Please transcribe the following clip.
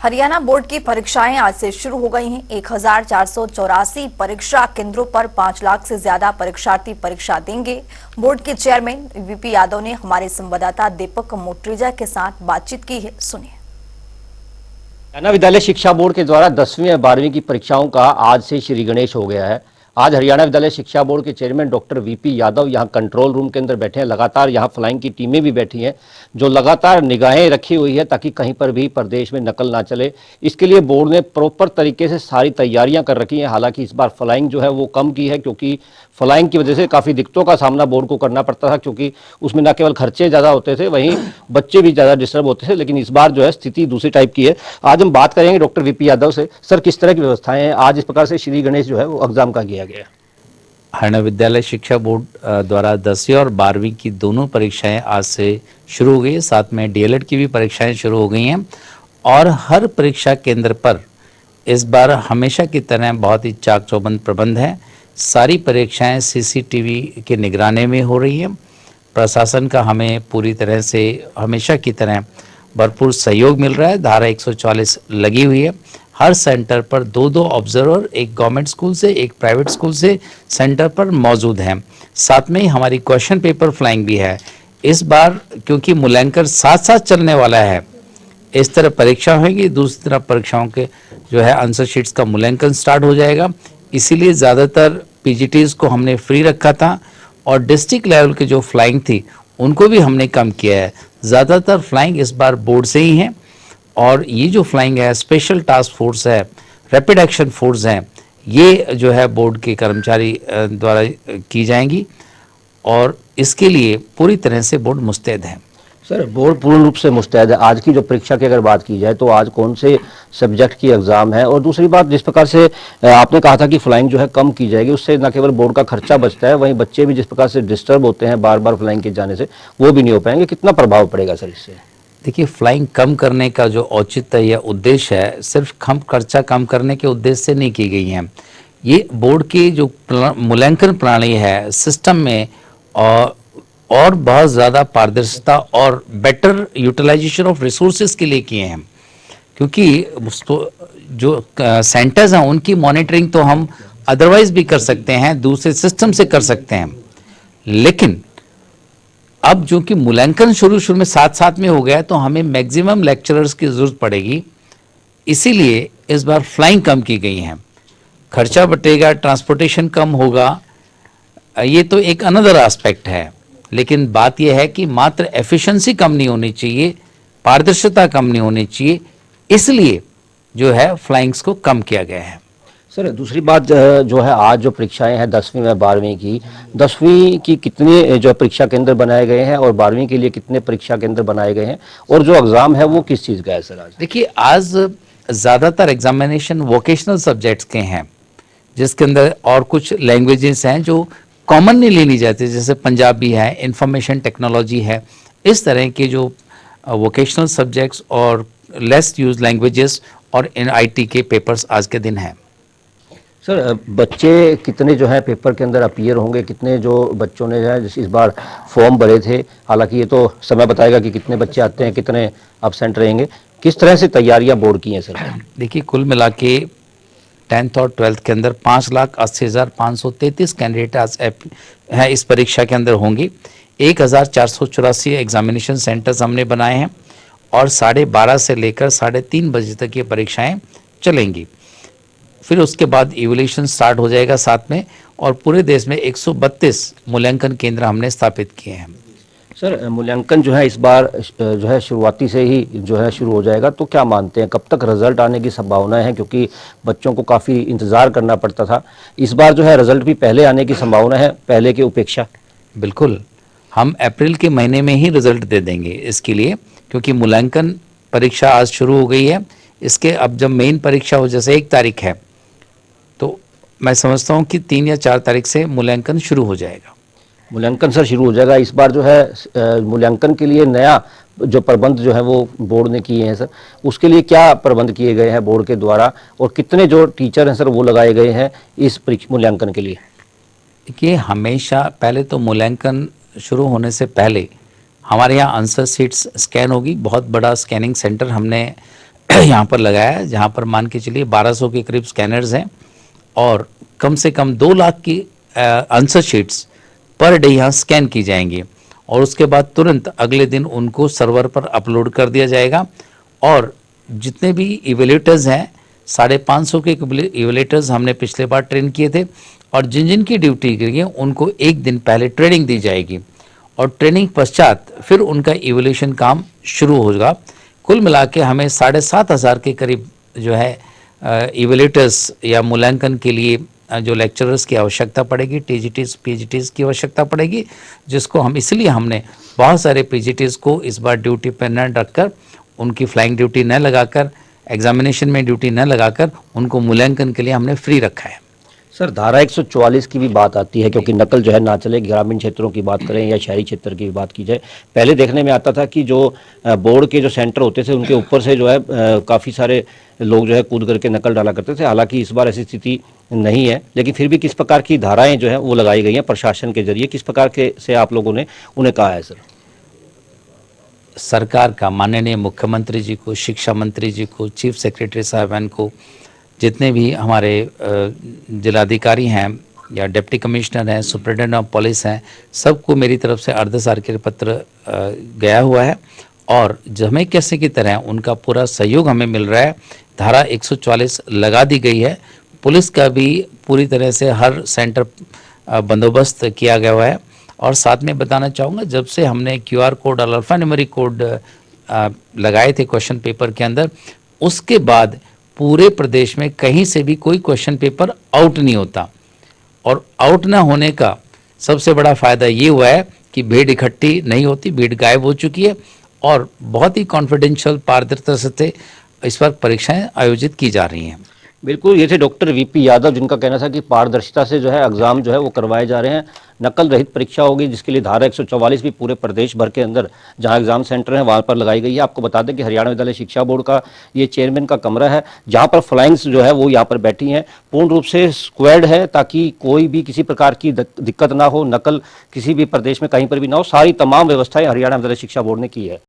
Haryana board की परीक्षाएं आज से शुरू हो गई हैं। 1484 परीक्षा केंद्रों पर 5 लाख से ज्यादा परीक्षार्थी परीक्षा देंगे। बोर्ड के चेयरमैन वीपी यादव ने हमारे संवाददाता दीपक मोटरीजा के साथ बातचीत की है, सुनिए। हरियाणा विद्यालय शिक्षा बोर्ड के द्वारा 10वीं और 12वीं की परीक्षाओं का आज से श्री गणेश हो गया है। आज हरियाणा विद्यालय शिक्षा बोर्ड के चेयरमैन डॉक्टर वीपी यादव यहां कंट्रोल रूम के अंदर बैठे हैं। लगातार यहां फ्लाइंग की टीमें भी बैठी हैं जो लगातार निगाहें रखी हुई है ताकि कहीं पर भी प्रदेश में नकल ना चले। इसके लिए बोर्ड ने प्रॉपर तरीके से सारी तैयारियां कर रखी हैं। हालांकि इस बार फ्लाइंग जो है वो कम की है क्योंकि फ्लाइंग की वजह से काफ़ी दिक्कतों का सामना बोर्ड को करना पड़ता था, क्योंकि उसमें न केवल खर्चे ज़्यादा होते थे वहीं बच्चे भी ज़्यादा डिस्टर्ब होते थे। लेकिन इस बार जो है स्थिति दूसरी टाइप की है। आज हम बात करेंगे डॉक्टर वीपी यादव से। सर, किस तरह की व्यवस्थाएं हैं आज इस प्रकार से श्री गणेश जो है वो एग्जाम का किया गया? हरियाणा विद्यालय शिक्षा बोर्ड द्वारा 10वीं और 12वीं की दोनों परीक्षाएं आज से शुरू हो गई। साथ में डीएलएड की भी परीक्षाएं शुरू हो गई हैं और हर परीक्षा केंद्र पर इस बार हमेशा की तरह बहुत ही चाक चौबंद प्रबंध है। सारी परीक्षाएं सीसीटीवी के निगरानी में हो रही हैं। प्रशासन का हमें पूरी तरह से हमेशा की तरह भरपूर सहयोग मिल रहा है। धारा 144 लगी हुई है। हर सेंटर पर 2-2 ऑब्जर्वर, एक गवर्नमेंट स्कूल से एक प्राइवेट स्कूल से सेंटर पर मौजूद हैं। साथ में ही हमारी क्वेश्चन पेपर फ्लाइंग भी है। इस बार क्योंकि मूल्यांकन साथ साथ चलने वाला है, इस तरह परीक्षा होगी, दूसरी तरफ परीक्षाओं के जो है आंसर शीट्स का मूल्यांकन स्टार्ट हो जाएगा। इसीलिए ज़्यादातर पीजीटीज को हमने फ्री रखा था और डिस्ट्रिक्ट लेवल की जो फ्लाइंग थी उनको भी हमने कम किया है। ज़्यादातर फ्लाइंग इस बार बोर्ड से ही है और ये जो फ्लाइंग है स्पेशल टास्क फोर्स है, रैपिड एक्शन फोर्स है, ये जो है बोर्ड के कर्मचारी द्वारा की जाएंगी और इसके लिए पूरी तरह से बोर्ड मुस्तैद है। सर, बोर्ड पूर्ण रूप से मुस्तैद है। आज की जो परीक्षा की अगर बात की जाए तो आज कौन से सब्जेक्ट की एग्जाम है? और दूसरी बात, जिस प्रकार से आपने कहा था कि फ्लाइंग जो है कम की जाएगी, उससे न केवल बोर्ड का खर्चा बचता है, वहीं बच्चे भी जिस प्रकार से डिस्टर्ब होते हैं बार बार फ्लाइंग के जाने से, वो भी नहीं हो पाएंगे। कितना प्रभाव पड़ेगा सर इससे? देखिए, फ्लाइंग कम करने का जो औचित्य या उद्देश्य है सिर्फ खर्चा कम करने के उद्देश्य से नहीं की गई है। ये बोर्ड की जो मूल्यांकन प्रणाली है सिस्टम में और बहुत ज़्यादा पारदर्शिता और बेटर यूटिलाइजेशन ऑफ रिसोर्सेज के लिए किए हैं। क्योंकि जो सेंटर्स हैं उनकी मॉनिटरिंग तो हम अदरवाइज भी कर सकते हैं, दूसरे सिस्टम से कर सकते हैं, लेकिन अब जो कि मूल्यांकन शुरू में साथ साथ में हो गया है तो हमें मैक्सिमम लेक्चरर्स की ज़रूरत पड़ेगी। इसीलिए इस बार फ्लाइंग कम की गई है। खर्चा बटेगा, ट्रांसपोर्टेशन कम होगा, ये तो एक अनदर एस्पेक्ट है, लेकिन बात यह है कि मात्र एफिशिएंसी कम नहीं होनी चाहिए, पारदर्शिता कम नहीं होनी चाहिए, इसलिए जो है फ्लाइंग्स को कम किया गया है। सर, दूसरी बात जो है आज जो परीक्षाएं हैं 10वीं में 12वीं की, 10वीं की कितने जो परीक्षा केंद्र बनाए गए हैं और 12वीं के लिए कितने परीक्षा केंद्र बनाए गए हैं, और जो एग्जाम है वो किस चीज़ का है सर? आज देखिए, आज ज़्यादातर एग्जामिनेशन वोकेशनल सब्जेक्ट्स के हैं, जिसके अंदर और कुछ लैंग्वेजेस हैं जो कॉमनली ले ली जाती है, जैसे पंजाबी है, इंफॉर्मेशन टेक्नोलॉजी है। इस तरह के जो वोकेशनल सब्जेक्ट्स और लेस यूज लैंग्वेजेस और इन आईटी के पेपर्स आज के दिन हैं। सर, बच्चे कितने जो है पेपर के अंदर अपीयर होंगे? कितने जो बच्चों ने जो है इस बार फॉर्म भरे थे? हालांकि ये तो समय बताएगा कि कितने बच्चे आते हैं, कितने एब्सेंट रहेंगे। किस तरह से तैयारियां बोर्ड की हैं सर? देखिए, कुल मिला के 10th और 12th के अंदर 5,80,533 कैंडिडेट आज हैं इस परीक्षा के अंदर होंगे। 1,484 एग्जामिनेशन सेंटर्स हमने बनाए हैं और 12:30 से लेकर 3:30 बजे तक ये परीक्षाएं चलेंगी। फिर उसके बाद इवोल्यूशन स्टार्ट हो जाएगा साथ में, और पूरे देश में 132 मूल्यांकन केंद्र हमने स्थापित किए हैं। सर, मूल्यांकन जो है इस बार जो है शुरुआती से ही जो है शुरू हो जाएगा, तो क्या मानते हैं कब तक रिजल्ट आने की संभावनाएं हैं? क्योंकि बच्चों को काफ़ी इंतज़ार करना पड़ता था, इस बार जो है रिजल्ट भी पहले आने की संभावना है पहले की उपेक्षा? बिल्कुल, हम अप्रैल के महीने में ही रिजल्ट दे देंगे इसके लिए, क्योंकि मूल्यांकन परीक्षा आज शुरू हो गई है। इसके अब जब मेन परीक्षा हो, जैसे 1 तारीख है, तो मैं समझता हूँ कि 3 या 4 तारीख से मूल्यांकन शुरू हो जाएगा। मूल्यांकन सर शुरू हो जाएगा। इस बार जो है मूल्यांकन के लिए नया जो प्रबंध जो है वो बोर्ड ने किए हैं सर, उसके लिए क्या प्रबंध किए गए हैं बोर्ड के द्वारा, और कितने जो टीचर हैं सर वो लगाए गए हैं इस मूल्यांकन के लिए? देखिए, हमेशा पहले तो मूल्यांकन शुरू होने से पहले हमारे यहाँ आंसर शीट्स स्कैन होगी। बहुत बड़ा स्कैनिंग सेंटर हमने यहाँ पर लगाया है, जहाँ पर मान के चलिए 1200 के करीब स्कैनर्स हैं और कम से कम 2 लाख की आंसर शीट्स पर डे यहाँ स्कैन की जाएंगी और उसके बाद तुरंत अगले दिन उनको सर्वर पर अपलोड कर दिया जाएगा। और जितने भी इवेल्यूटर्स हैं 550 के इवेल्यूटर्स हमने पिछले बार ट्रेन किए थे और जिन जिन की ड्यूटी के लिए उनको एक दिन पहले ट्रेनिंग दी जाएगी और ट्रेनिंग पश्चात फिर उनका इवोल्यूशन काम शुरू होगा। कुल मिला के हमें 7,500 के करीब जो है इवेल्यूटर्स या मूल्यांकन के लिए जो लेक्चरर्स की आवश्यकता पड़ेगी, टीजीटीज पीजीटीज की आवश्यकता पड़ेगी, जिसको हम इसलिए हमने बहुत सारे पीजीटीज को इस बार ड्यूटी पर न रखकर, उनकी फ्लाइंग ड्यूटी न लगाकर, एग्जामिनेशन में ड्यूटी न लगाकर उनको मूल्यांकन के लिए हमने फ्री रखा है। सर, धारा 144 की भी बात आती है, क्योंकि नकल जो है ना चले, ग्रामीण क्षेत्रों की बात करें या शहरी क्षेत्र की बात की जाए। पहले देखने में आता था कि जो बोर्ड के जो सेंटर होते थे उनके ऊपर से जो है काफ़ी सारे लोग जो है कूद करके नकल डाला करते थे। हालांकि इस बार ऐसी स्थिति नहीं है, लेकिन फिर भी किस प्रकार की धाराएं जो है वो लगाई गई हैं प्रशासन के जरिए, किस प्रकार के से आप लोगों ने उन्हें कहा है? सर, सरकार का माननीय मुख्यमंत्री जी को, शिक्षा मंत्री जी को, चीफ सेक्रेटरी साहबान को, जितने भी हमारे जिलाधिकारी हैं या डिप्टी कमिश्नर हैं, सुप्रिटेंडेंट ऑफ पुलिस हैं, सबको मेरी तरफ से अर्धसार्किक पत्र गया हुआ है और जमे कैसे की तरह उनका पूरा सहयोग हमें मिल रहा है। धारा 144 लगा दी गई है, पुलिस का भी पूरी तरह से हर सेंटर बंदोबस्त किया गया हुआ है। और साथ में बताना चाहूँगा, जब से हमने QR कोड और अल्फान्यूमेरिक कोड लगाए थे क्वेश्चन पेपर के अंदर, उसके बाद पूरे प्रदेश में कहीं से भी कोई क्वेश्चन पेपर आउट नहीं होता। और आउट ना होने का सबसे बड़ा फ़ायदा ये हुआ है कि भीड़ इकट्ठी नहीं होती, भीड़ गायब हो चुकी है और बहुत ही कॉन्फिडेंशियल पारदर्शिता से इस पर परीक्षाएं आयोजित की जा रही हैं। बिल्कुल, ये थे डॉक्टर VP यादव, जिनका कहना था कि पारदर्शिता से जो है एग्जाम जो है वो करवाए जा रहे हैं, नकल रहित परीक्षा होगी, जिसके लिए धारा 144 भी पूरे प्रदेश भर के अंदर जहां एग्जाम सेंटर हैं वहां पर लगाई गई है। आपको बता दें कि हरियाणा विद्यालय शिक्षा बोर्ड का ये चेयरमैन का कमरा है, जहां पर फ्लाइंग्स जो है वो यहाँ पर बैठी हैं, पूर्ण रूप से स्क्वाड है, ताकि कोई भी किसी प्रकार की दिक्कत ना हो, नकल किसी भी प्रदेश में कहीं पर भी ना हो। सारी तमाम व्यवस्थाएं हरियाणा विद्यालय शिक्षा बोर्ड ने की है।